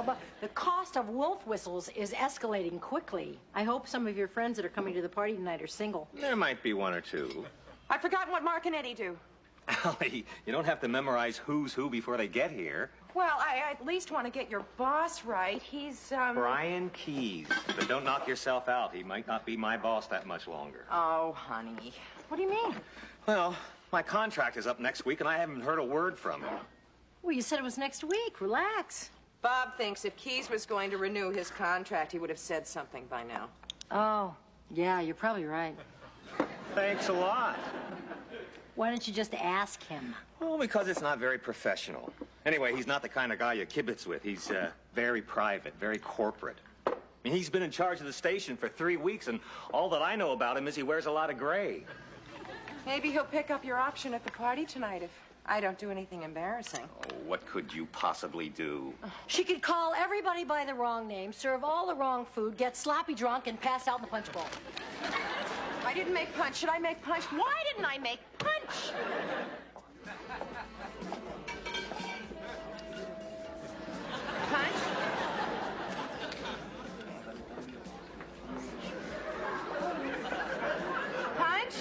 but the cost of wolf whistles is escalating quickly. I hope some of your friends that are coming to the party tonight are single. There might be one or two. I've forgotten what Mark and Eddie do. Allie, you don't have to memorize who's who before they get here. Well, I at least want to get your boss right. He's, Brian Keyes. But don't knock yourself out. He might not be my boss that much longer. Oh, honey. What do you mean? Well, my contract is up next week, and I haven't heard a word from him. Well, you said it was next week. Relax. Bob thinks if Keyes was going to renew his contract, he would have said something by now. Oh, yeah, you're probably right. Thanks a lot. Why don't you just ask him? Well, because it's not very professional. Anyway, he's not the kind of guy you kibitz with. He's very private, very corporate. I mean, he's been in charge of the station for 3 weeks, and all that I know about him is he wears a lot of gray. Maybe he'll pick up your option at the party tonight if I don't do anything embarrassing. Oh, what could you possibly do? She could call everybody by the wrong name, serve all the wrong food, get sloppy drunk, and pass out in the punch bowl. I didn't make punch. Should I make punch? Why didn't I make punch? Punch? Punch?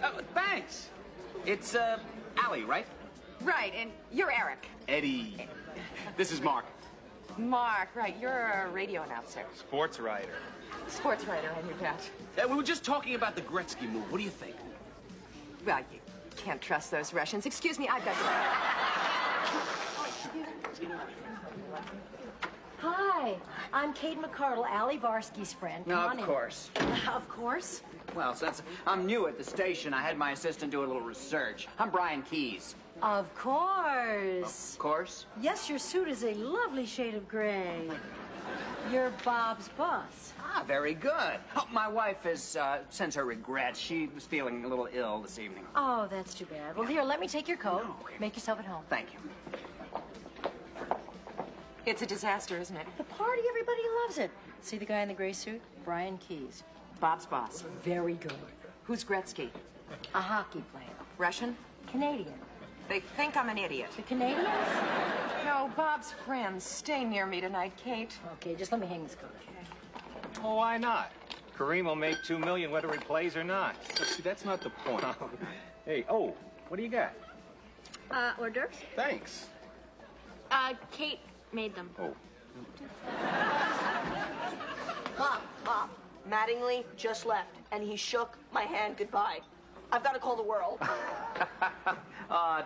Oh, thanks. It's, Allie, right? Right, and you're Eric. Eddie. This is Mark. Mark, right. You're a radio announcer. Sports writer. Sports writer, I knew that. We were just talking about the Gretzky move. What do you think? Well, you can't trust those Russians. Excuse me, I've got to... Hi, I'm Kate McCardle, Allie Varsky's friend. Come on Of in. course. Of course. Well, since I'm new at the station, I had my assistant do a little research. I'm Brian Keyes. Of course. Of course? Yes, your suit is a lovely shade of gray. You're Bob's boss. Ah, very good. Oh, my wife has sends her regrets. She was feeling a little ill this evening. Oh, that's too bad. Well, here, let me take your coat. No. Make yourself at home. Thank you. It's a disaster, isn't it? The party, everybody loves it. See the guy in the gray suit? Brian Keyes. Bob's boss. Very good. Who's Gretzky? A hockey player. Russian? Canadian. They think I'm an idiot. The Canadians? No, Bob's friends. Stay near me tonight, Kate. Okay, just let me hang this coat. Oh, why not? Kareem will make $2 million whether he plays or not. See, that's not the point. Hey, oh, what do you got? Hors d'oeuvres? Thanks. Kate made them. Oh. Bob, Mattingly just left, and he shook my hand goodbye. I've got to call the world.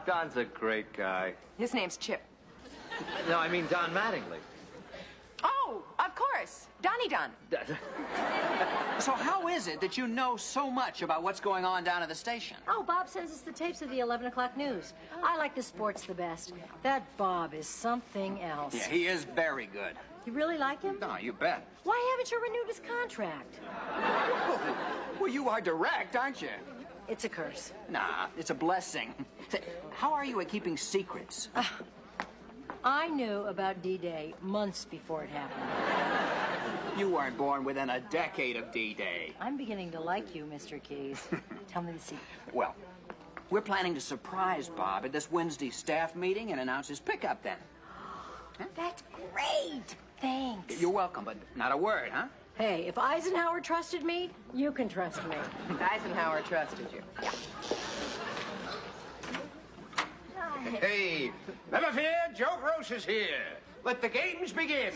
Don's a great guy. His name's Chip. No, I mean Don Mattingly. Oh, of course. Donnie Don. So how is it that you know so much about what's going on down at the station? Oh, Bob sends us the tapes of the 11 o'clock news. I like the sports the best. That Bob is something else. Yeah, he is very good. You really like him? No, you bet. Why haven't you renewed his contract? Well, you are direct, aren't you? It's a curse. Nah, it's a blessing. How are you at keeping secrets? I knew about D-Day months before it happened. You weren't born within a decade of D-Day. I'm beginning to like you, Mr. Keyes. Tell me the secret. Well, we're planning to surprise Bob at this Wednesday staff meeting and announce his pickup then. That's great. Thanks. You're welcome, but not a word, huh? Hey, if Eisenhower trusted me, you can trust me. Eisenhower trusted you. Hey, never fear, Joe Gross is here. Let the games begin.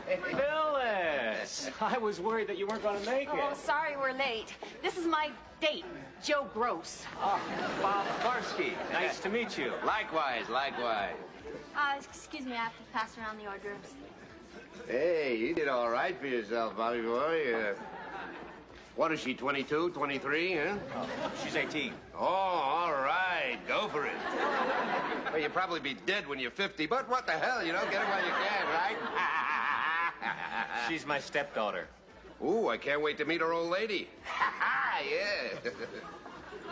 Phyllis! I was worried that you weren't going to make it. Oh, sorry we're late. This is my date, Joe Gross. Oh, Bob Varsky. Nice to meet you. Likewise. Excuse me, I have to pass around the hors d'oeuvres. Hey, you did all right for yourself, Bobby boy. What is she, 22, 23, huh? She's 18. Oh, all right. Go for it. Well, you'll probably be dead when you're 50, but what the hell, get it while you can, right? She's my stepdaughter. Ooh, I can't wait to meet her old lady. Yeah.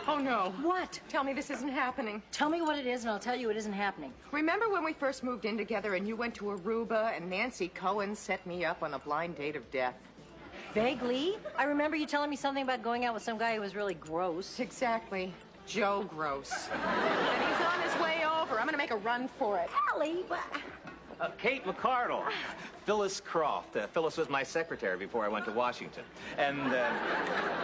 Oh, no. What? Tell me this isn't happening. Tell me what it is, and I'll tell you it isn't happening. Remember when we first moved in together and you went to Aruba and Nancy Cohen set me up on a blind date of death? Vaguely. I remember you telling me something about going out with some guy who was really gross. Exactly. Joe Gross. And he's on his way over. I'm going to make a run for it. Allie, Kate McCardle. Phyllis Croft. Phyllis was my secretary before I went to Washington. And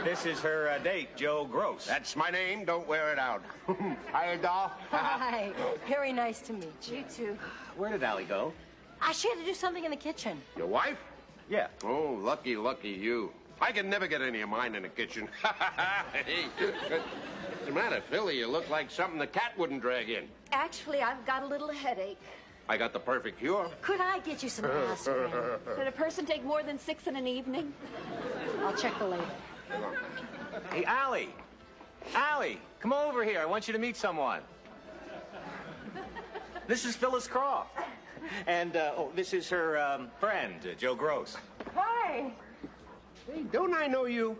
this is her date, Joe Gross. That's my name. Don't wear it out. Hiya, doll. Hi. Very nice to meet you. You too. Where did Allie go? She had to do something in the kitchen. Your wife? Yeah. Oh, lucky, lucky you. I can never get any of mine in the kitchen. Hey, what's the matter, Philly? You look like something the cat wouldn't drag in. Actually, I've got a little headache. I got the perfect cure. Could I get you some aspirin? Could a person take more than 6 in an evening? I'll check the label. Hey, Allie. Allie, come over here. I want you to meet someone. This is Phyllis Croft. And, this is her friend, Joe Gross. Hi. Hey, don't I know you?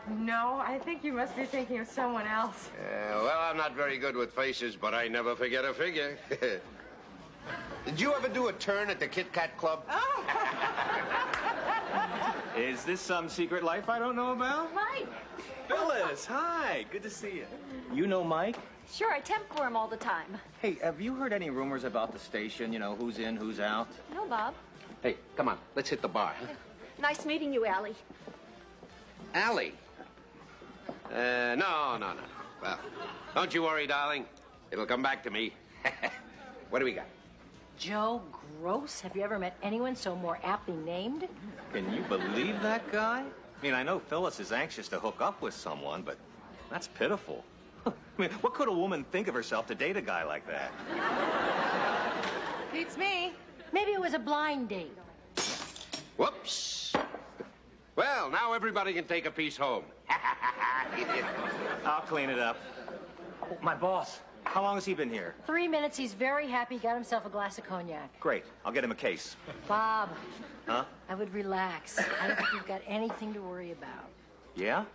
No, I think you must be thinking of someone else. Well, I'm not very good with faces, but I never forget a figure. Did you ever do a turn at the Kit Kat Club? Oh. Is this some secret life I don't know about? Mike. Phyllis, hi. Good to see you. You know Mike? Sure, I temp for him all the time. Hey, have you heard any rumors about the station? You know, who's in, who's out? No, Bob. Hey, come on. Let's hit the bar. Nice meeting you, Allie. Allie? No. Well, don't you worry, darling. It'll come back to me. What do we got? Joe Gross? Have you ever met anyone so more aptly named? Can you believe that guy? I mean, I know Phyllis is anxious to hook up with someone, but that's pitiful. I mean, what could a woman think of herself to date a guy like that? Beats me. Maybe it was a blind date. Whoops. Well, now everybody can take a piece home. I'll clean it up. Oh, my boss. How long has he been here? 3 minutes. He's very happy. Got himself a glass of cognac. Great. I'll get him a case. Bob. Huh? I would relax. I don't think you've got anything to worry about. Yeah?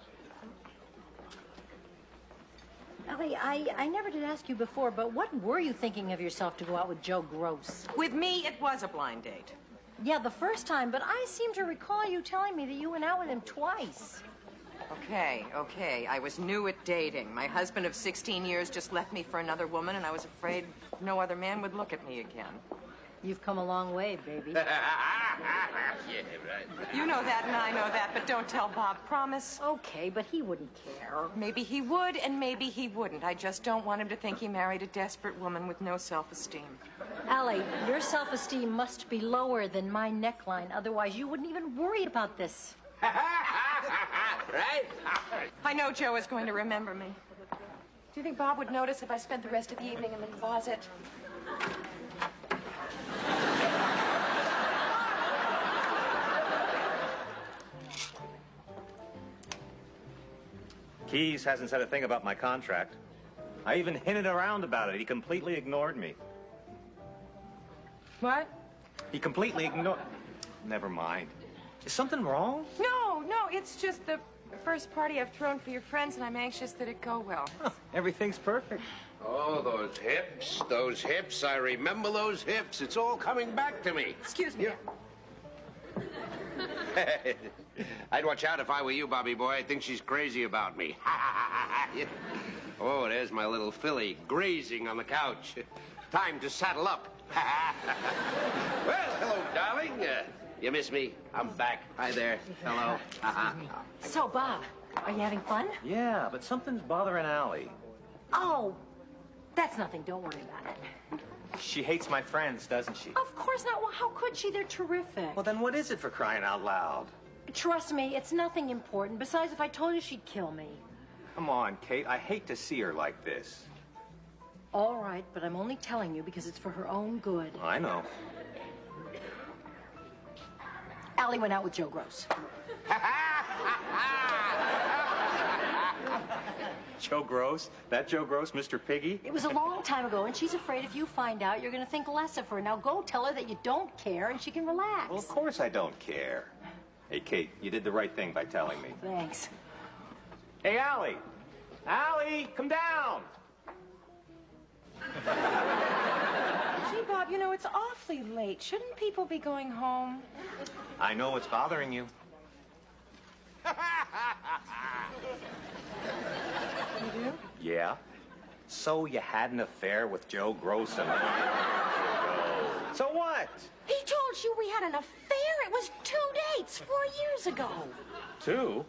Allie, I never did ask you before, but what were you thinking of yourself to go out with Joe Gross? With me, it was a blind date. Yeah, the first time, but I seem to recall you telling me that you went out with him twice. Okay. I was new at dating. My husband of 16 years just left me for another woman, and I was afraid no other man would look at me again. You've come a long way, baby. Yeah, right. You know that, and I know that, but don't tell Bob. Promise? Okay, but he wouldn't care. Maybe he would, and maybe he wouldn't. I just don't want him to think he married a desperate woman with no self-esteem. Allie, your self-esteem must be lower than my neckline. Otherwise, you wouldn't even worry about this. Right? I know Joe is going to remember me. Do you think Bob would notice if I spent the rest of the evening in the closet? Keyes hasn't said a thing about my contract. I even hinted around about it. He completely ignored me. What? He completely ignored... Never mind. Is something wrong? No, it's just the first party I've thrown for your friends, and I'm anxious that it go well. Huh, everything's perfect. Oh, those hips. I remember those hips. It's all coming back to me. Excuse me. I'd watch out if I were you, Bobby boy. I think she's crazy about me. Oh, there's my little filly grazing on the couch. Time to saddle up. Well, hello, darling. You miss me? I'm back. Hi there. Hello. So, Bob, are you having fun? Yeah, but something's bothering Allie. Oh, that's nothing. Don't worry about it. She hates my friends, doesn't she? Of course not. Well, how could she? They're terrific. Well, then what is it, for crying out loud? Trust me, it's nothing important. Besides, if I told you, she'd kill me. Come on, Kate. I hate to see her like this. All right, but I'm only telling you because it's for her own good. I know. Allie went out with Joe Gross. Joe Gross? That Joe Gross, Mr. Piggy? It was a long time ago, and she's afraid if you find out, you're going to think less of her. Now go tell her that you don't care, and she can relax. Well, of course I don't care. Hey, Kate, you did the right thing by telling me. Thanks. Hey, Allie! Allie, come down! Gee, Bob, you know, it's awfully late. Shouldn't people be going home? I know what's bothering you. You do? Yeah? So you had an affair with Joe Gross a minute ago. So what? He told you we had an affair. It was 2 dates 4 years ago. 2?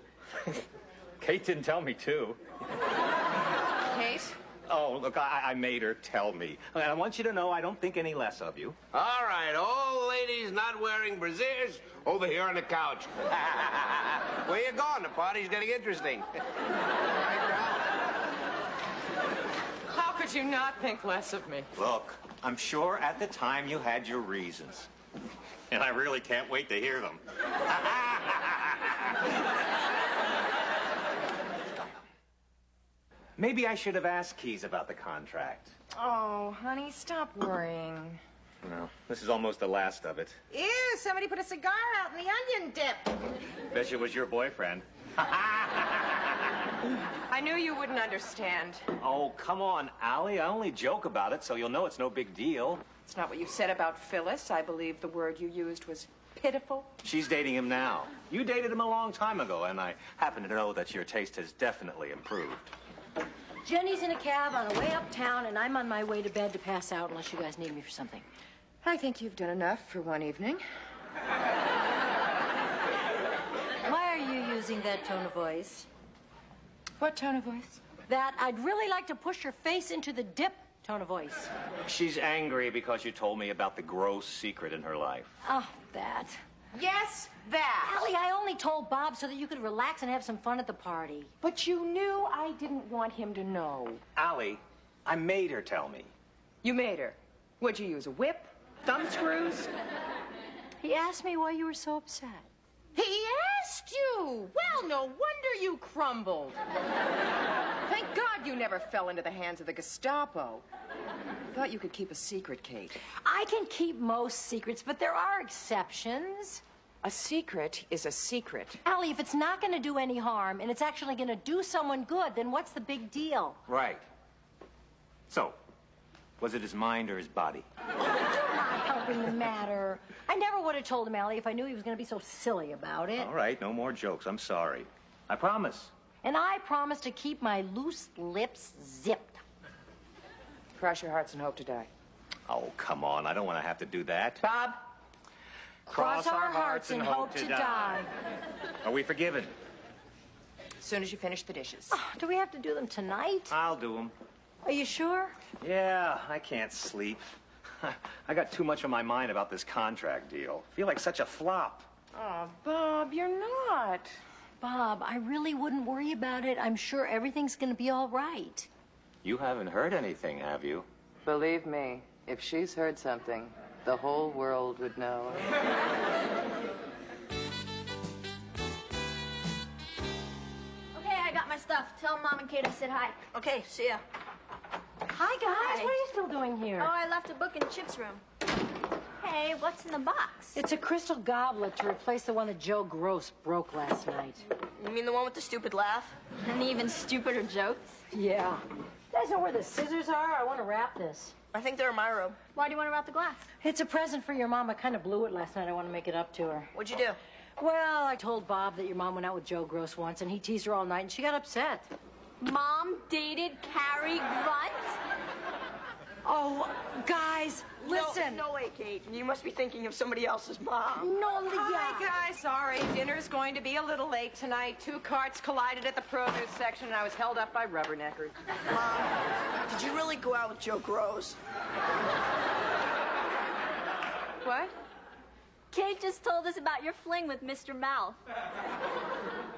Kate didn't tell me 2. Kate? Oh, look, I made her tell me. And I want you to know I don't think any less of you. All right, all ladies not wearing brassieres, over here on the couch. Where you going? The party's getting interesting. How could you not think less of me? Look, I'm sure at the time you had your reasons. And I really can't wait to hear them. Maybe I should have asked Keys about the contract. Oh, honey, stop worrying. No, this is almost the last of it. Ew, somebody put a cigar out in the onion dip. Bet you it was your boyfriend. I knew you wouldn't understand. Oh, come on, Allie. I only joke about it, so you'll know it's no big deal. It's not what you said about Phyllis. I believe the word you used was pitiful. She's dating him now. You dated him a long time ago, and I happen to know that your taste has definitely improved. Jenny's in a cab on her way uptown, and I'm on my way to bed to pass out unless you guys need me for something. I think you've done enough for one evening. Why are you using that tone of voice? What tone of voice? That I'd really like to push your face into the dip tone of voice. She's angry because you told me about the gross secret in her life. Oh, that. Yes, that. Allie, I only told Bob so that you could relax and have some fun at the party. But you knew I didn't want him to know. Allie, I made her tell me. You made her. What'd you use, a whip? Thumb screws? He asked me why you were so upset. He asked you. Well, no wonder you crumbled. Thank God you never fell into the hands of the Gestapo. Thought you could keep a secret, Kate. I can keep most secrets, but there are exceptions. A secret is a secret. Allie, if it's not going to do any harm and it's actually going to do someone good, then what's the big deal? Right. So, was it his mind or his body? You're not helping the matter. I never would have told him, Allie, if I knew he was going to be so silly about it. All right, no more jokes. I'm sorry. I promise. And I promise to keep my loose lips zipped. Cross your hearts and hope to die. Oh, come on. I don't want to have to do that. Bob? Cross our hearts and hope to die. Are we forgiven? As soon as you finish the dishes. Oh, do we have to do them tonight? I'll do them. Are you sure? Yeah, I can't sleep. I got too much on my mind about this contract deal. I feel like such a flop. Oh, Bob, you're not. Bob, I really wouldn't worry about it. I'm sure everything's going to be all right. You haven't heard anything, have you? Believe me, if she's heard something, the whole world would know. Okay, I got my stuff. Tell Mom and Kate I said hi. Okay, see ya. Hi, guys. Hi. What are you still doing here? Oh, I left a book in Chip's room. Hey, what's in the box? It's a crystal goblet to replace the one that Joe Gross broke last night. You mean the one with the stupid laugh? And even stupider jokes? Yeah. You guys know where the scissors are? I want to wrap this. I think they're in my room. Why do you want to wrap the glass? It's a present for your mom. I kind of blew it last night. I want to make it up to her. What'd you do? Well, I told Bob that your mom went out with Joe Gross once, and he teased her all night, and she got upset. Mom dated Cary Grant? Oh, guys, listen. No way, Kate. You must be thinking of somebody else's mom. No, Leah. Hi, guys. Sorry, dinner's going to be a little late tonight. 2 carts collided at the produce section, and I was held up by rubberneckers. Mom, did you really go out with Joe Gross? What? Kate just told us about your fling with Mr. Mouth.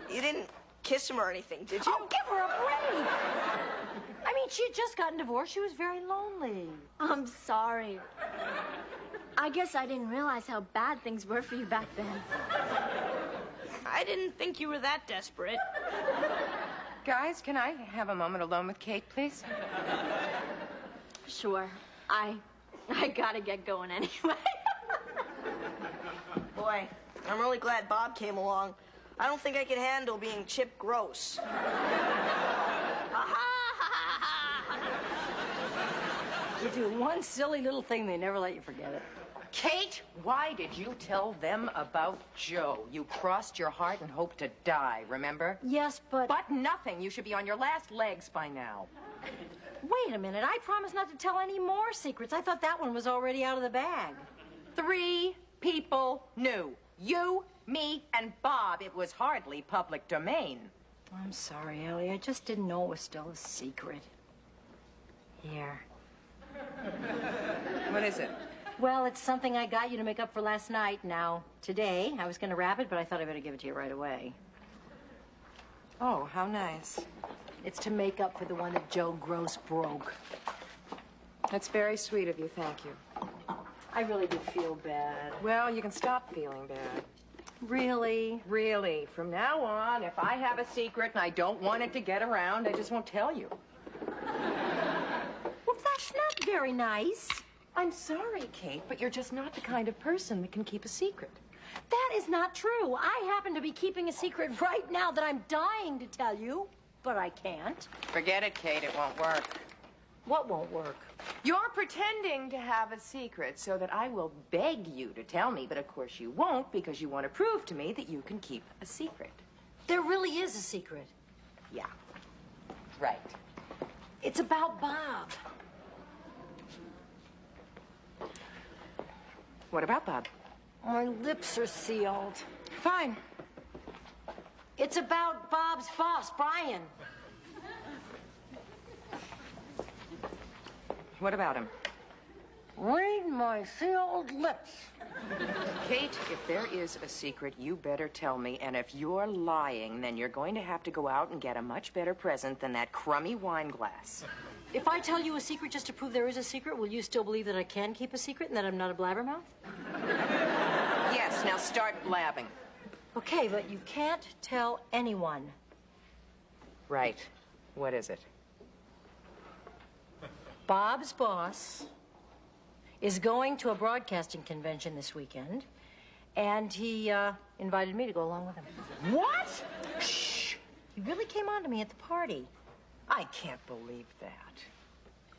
You didn't kiss him or anything, did you? Oh, give her a break. I mean, she had just gotten divorced. She was very lonely. I'm sorry. I guess I didn't realize how bad things were for you back then. I didn't think you were that desperate. Guys, can I have a moment alone with Kate, please? Sure. I gotta get going anyway. Boy, I'm really glad Bob came along. I don't think I could handle being Chip Gross. You do one silly little thing, they never let you forget it. Kate, why did you tell them about Joe? You crossed your heart and hoped to die, remember? Yes, but... But nothing. You should be on your last legs by now. wait a minute. I promised not to tell any more secrets. I thought that one was already out of the bag. 3 people knew. You, me, and Bob. It was hardly public domain. I'm sorry, Allie. I just didn't know it was still a secret. Here. What is it? Well, it's something I got you to make up for last night. Now, today, I was going to wrap it, but I thought I better give it to you right away. Oh, how nice. It's to make up for the one that Joe Gross broke. That's very sweet of you, thank you. I really do feel bad. Well, you can stop feeling bad. Really? Really, from now on, if I have a secret and I don't want it to get around, I just won't tell you. Well, that's not very nice. I'm sorry, Kate, but you're just not the kind of person that can keep a secret. That is not true. I happen to be keeping a secret right now that I'm dying to tell you, but I can't. Forget it, Kate, it won't work. What won't work? You're pretending to have a secret so that I will beg you to tell me, but of course you won't because you want to prove to me that you can keep a secret. There really is a secret. Yeah, right. It's about Bob. What about Bob? My lips are sealed. Fine. It's about Bob's boss, Brian. What about him? Read my sealed lips. Kate, if there is a secret, you better tell me. And if you're lying, then you're going to have to go out and get a much better present than that crummy wine glass. If I tell you a secret just to prove there is a secret, will you still believe that I can keep a secret and that I'm not a blabbermouth? Yes, now start blabbing. Okay, but you can't tell anyone. Right. What is it? Bob's boss is going to a broadcasting convention this weekend, and he invited me to go along with him. What? Shh! He really came on to me at the party. I can't believe that.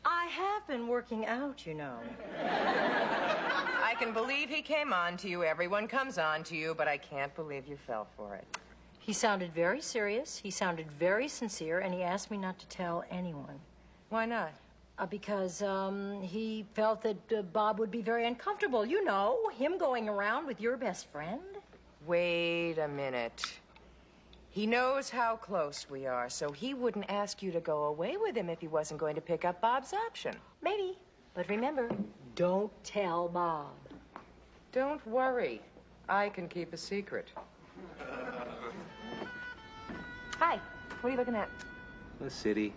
I have been working out, you know. I can believe he came on to you. Everyone comes on to you, but I can't believe you fell for it. He sounded very serious, he sounded very sincere, and he asked me not to tell anyone. Why not? Because he felt that Bob would be very uncomfortable. You know, him going around with your best friend. Wait a minute. He knows how close we are, so he wouldn't ask you to go away with him if he wasn't going to pick up Bob's option. Maybe. But remember, don't tell Bob. Don't worry. I can keep a secret. Hi. What are you looking at? The city.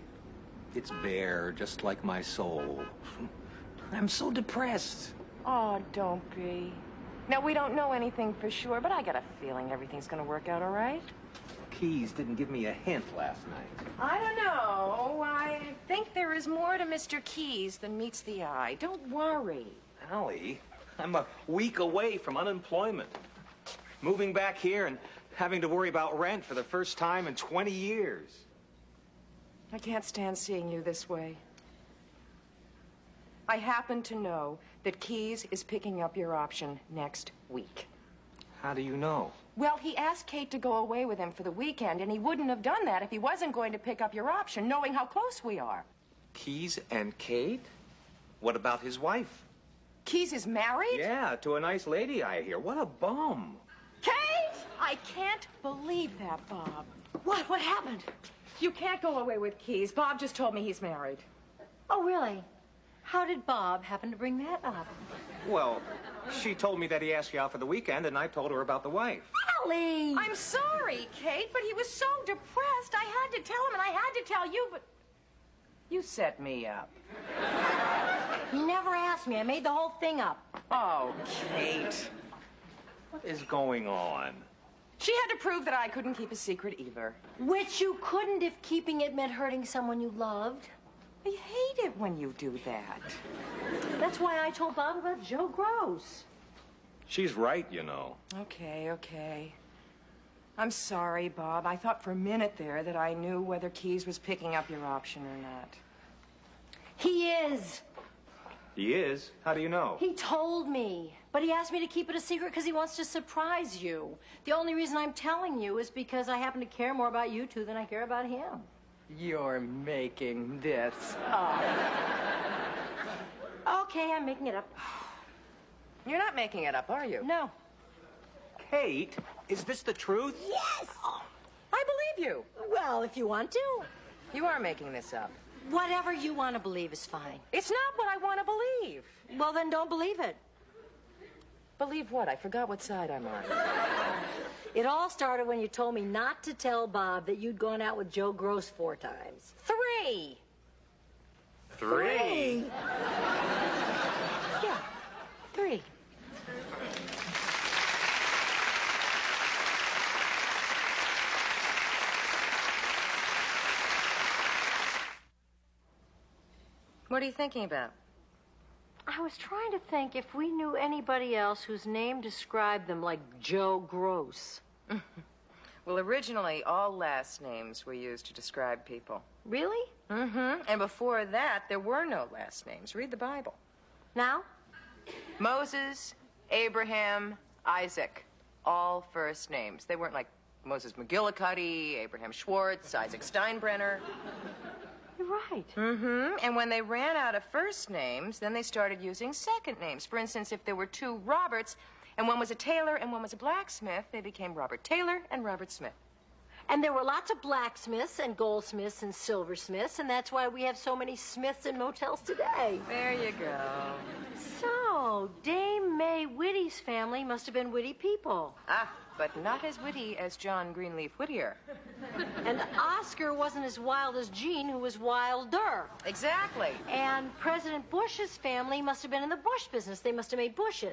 It's bare, just like my soul. I'm so depressed. Oh, don't be. Now, we don't know anything for sure, but I got a feeling everything's going to work out all right. Keys didn't give me a hint last night. I don't know. I think there is more to Mr. Keyes than meets the eye. Don't worry. Allie, I'm a week away from unemployment. Moving back here and having to worry about rent for the first time in 20 years. I can't stand seeing you this way. I happen to know that Keyes is picking up your option next week. How do you know? Well, he asked Kate to go away with him for the weekend, and he wouldn't have done that if he wasn't going to pick up your option, knowing how close we are. Keys and Kate? What about his wife? Keyes is married? Yeah, to a nice lady, I hear. What a bum. Kate! I can't believe that, Bob. What? What happened? You can't go away with Keyes. Bob just told me he's married. Oh, really? How did Bob happen to bring that up? Well, she told me that he asked you out for the weekend, and I told her about the wife. Allie! I'm sorry, Kate, but he was so depressed. I had to tell him, and I had to tell you, but you set me up. He never asked me. I made the whole thing up. Oh, Kate. What is going on? She had to prove that I couldn't keep a secret either. Which you couldn't if keeping it meant hurting someone you loved. I hate it when you do that. That's why I told Bob about Joe Gross. She's right, you know. Okay. I'm sorry, Bob. I thought for a minute there that I knew whether Keyes was picking up your option or not. He is. He is? How do you know? He told me. But he asked me to keep it a secret because he wants to surprise you. The only reason I'm telling you is because I happen to care more about you two than I care about him. You're making this Okay, I'm making it up. You're not making it up, are you? No. Kate, is this the truth? Yes! I believe you. Well, if you want to. You are making this up. Whatever you want to believe is fine. It's not what I want to believe. Well, then don't believe it. Believe what? I forgot what side I'm on. It all started when you told me not to tell Bob that you'd gone out with Joe Gross 4 times. 3. 3? Yeah, 3. What are you thinking about? I was trying to think if we knew anybody else whose name described them like Joe Gross. Well, originally, all last names were used to describe people. Really? Mm-hmm. And before that, there were no last names. Read the Bible. Now? Moses, Abraham, Isaac. All first names. They weren't like Moses McGillicuddy, Abraham Schwartz, Isaac Steinbrenner. You're right. Mm-hmm. And when they ran out of first names, then they started using second names. For instance, if there were 2 Roberts, and one was a tailor and one was a blacksmith, they became Robert Taylor and Robert Smith. And there were lots of blacksmiths and goldsmiths and silversmiths, and that's why we have so many Smiths in motels today. There you go. So, Dame May Whitty's family must have been witty people. Ah, but not as witty as John Greenleaf Whittier. And Oscar wasn't as wild as Gene, who was wilder. Exactly. And President Bush's family must have been in the Bush business. They must have made bushes.